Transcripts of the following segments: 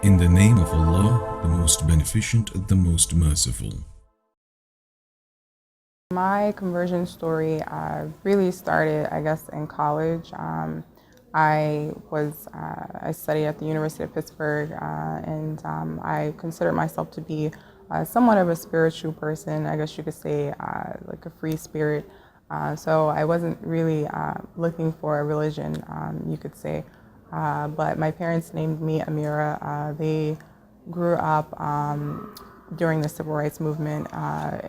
In the name of Allah, the most beneficent, the most merciful. My conversion story really started, I guess, in college. I studied at the University of Pittsburgh, and I consider myself to be somewhat of a spiritual person. I guess you could say like a free spirit. So I wasn't really looking for a religion, you could say. But my parents named me Ameera. They grew up during the civil rights movement,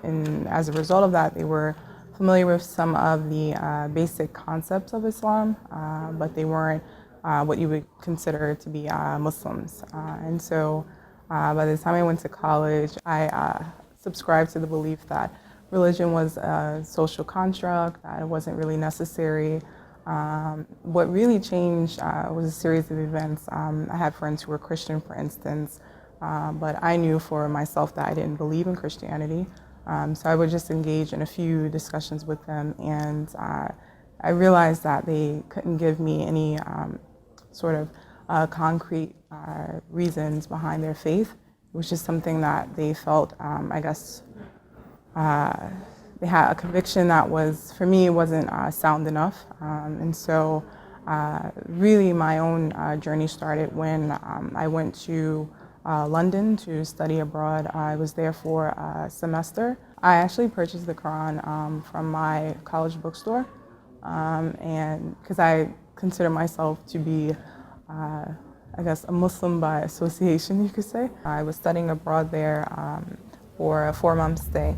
and as a result of that, they were familiar with some of the basic concepts of Islam, but they weren't what you would consider to be Muslims. And so by the time I went to college, I subscribed to the belief that religion was a social construct, that it wasn't really necessary. What really changed was a series of events. I had friends who were Christian, for instance, but I knew for myself that I didn't believe in Christianity. So I would just engage in a few discussions with them, and I realized that they couldn't give me any sort of concrete reasons behind their faith. It was just something that they felt, I guess, they had a conviction that was, for me, wasn't sound enough. And so really my own journey started when I went to London to study abroad. I was there for a semester. I actually purchased the Quran from my college bookstore, and because I consider myself to be, I guess, a Muslim by association, you could say. I was studying abroad there for a 4-month stay.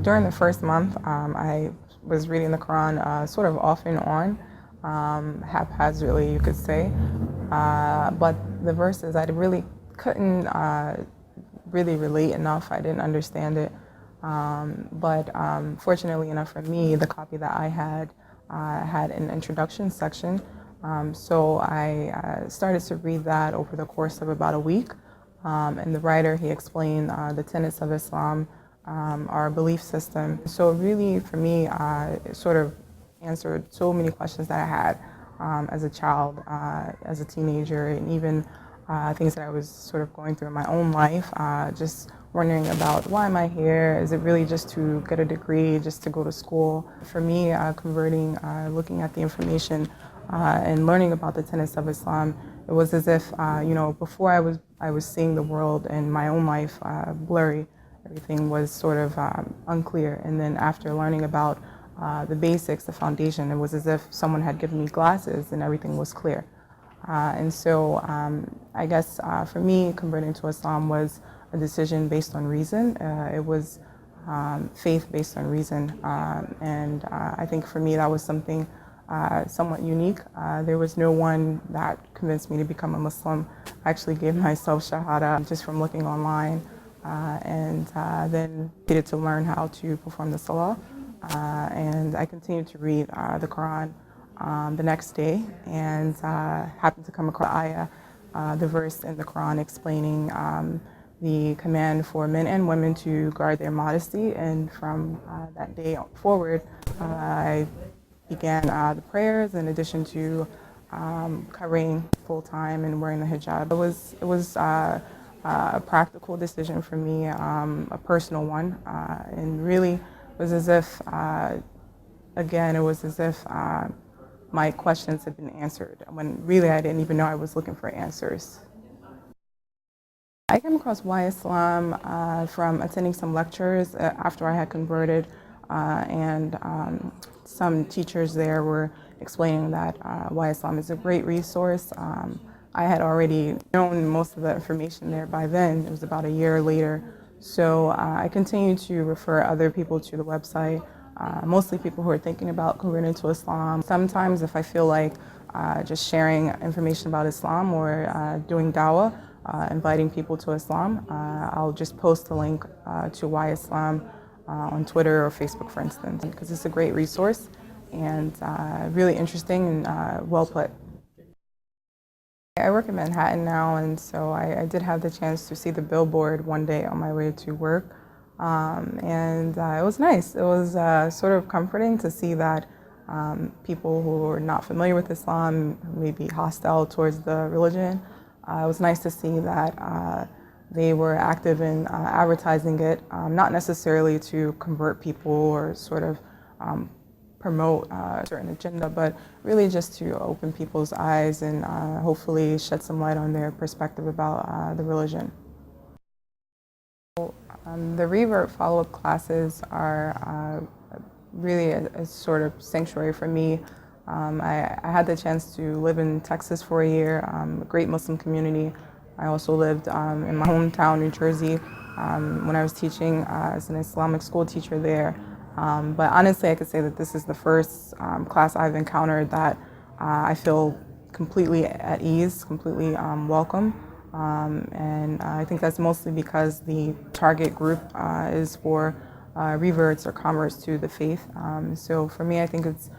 During the first month, I was reading the Quran sort of off and on, haphazardly, you could say. But the verses, I really couldn't really relate enough. I didn't understand it. But fortunately enough for me, the copy that I had an introduction section. So I started to read that over the course of about a week. And the writer, he explained the tenets of Islam, our belief system. So really, for me, it sort of answered so many questions that I had as a child, as a teenager, and even things that I was sort of going through in my own life, just wondering about why am I here? Is it really just to get a degree, just to go to school? For me, converting, looking at the information and learning about the tenets of Islam, it was as if, before I was seeing the world and my own life blurry. Everything was sort of unclear. And then after learning about the basics, the foundation, it was as if someone had given me glasses and everything was clear. And so I guess for me, converting to Islam was a decision based on reason. It was faith based on reason. And I think for me, that was something somewhat unique. There was no one that convinced me to become a Muslim. I actually gave myself Shahada just from looking online. And then needed to learn how to perform the Salah. And I continued to read the Quran the next day, and happened to come across ayah, the verse in the Quran explaining the command for men and women to guard their modesty. And from that day forward, I began the prayers in addition to covering full time and wearing the hijab. It was a practical decision for me, a personal one, and really was as if, again, it was as if my questions had been answered when really I didn't even know I was looking for answers. I came across why Islam from attending some lectures after I had converted, and some teachers there were explaining that why Islam is a great resource. I had already known most of the information there by then. It was about a year later. So I continued to refer other people to the website, mostly people who are thinking about converting to Islam. Sometimes if I feel like just sharing information about Islam or doing dawah, inviting people to Islam, I'll just post a link to Why Islam on Twitter or Facebook, for instance, because it's a great resource and really interesting and well put. I work in Manhattan now, and so I did have the chance to see the billboard one day on my way to work, and it was nice. It was sort of comforting to see that people who are not familiar with Islam, maybe hostile towards the religion, it was nice to see that they were active in advertising it, not necessarily to convert people or sort of promote a certain agenda, but really just to open people's eyes and hopefully shed some light on their perspective about the religion. The Revert follow-up classes are really a sort of sanctuary for me. I had the chance to live in Texas for a year, a great Muslim community. I also lived in my hometown, New Jersey, when I was teaching as an Islamic school teacher there. But honestly, I could say that this is the first class I've encountered that I feel completely at ease, completely welcome. And I think that's mostly because the target group is for reverts or converts to the faith. So for me, I think it's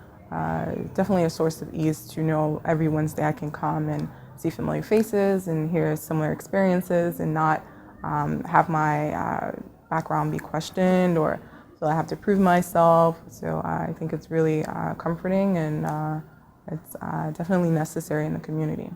definitely a source of ease to know every Wednesday I can come and see familiar faces and hear similar experiences and not have my background be questioned or feel I have to prove myself. So I think it's really comforting and it's definitely necessary in the community.